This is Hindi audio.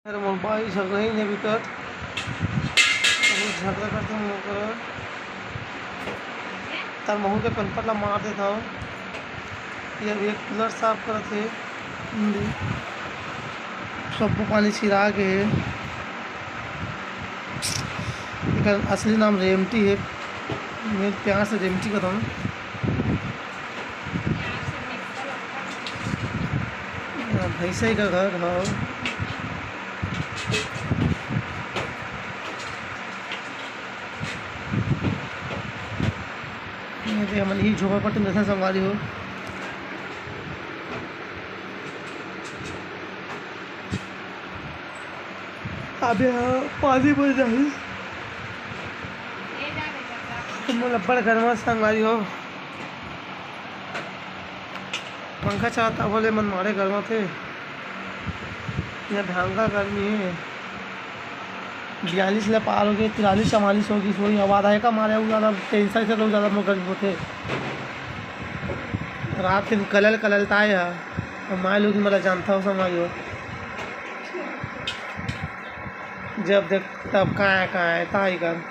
अरे मोर भाई झगड़ा ही नहीं अभी तक। झगड़ा करते हैं तार महू के पेपर ला मार देता हूँ। ये अभी एक कूलर साफ करते सबको पानी छिड़ा के। एक असली नाम रेमटी है, मैं प्यार से रेमटी कहता हूँ। भैंसा ही का घर है। मन ही झोपड़पट्टी में संभाली हो। अब पानी बन जाए तुम लब्बड़ घर में संभाली हो। पंखा चाहता बोले मन मारे घर में थे। यह भयंकर गर्मी है। 42 ले पार हो गई, 43-44 होगी। सोई आवाज आए का मारे ज़्यादा टेंशन से लोग ज़्यादा गर्मी थे। रात दिन कललता है और माँ लोग मतलब जानता हो समझ हो। जब देख तब कहाँ है ताई कर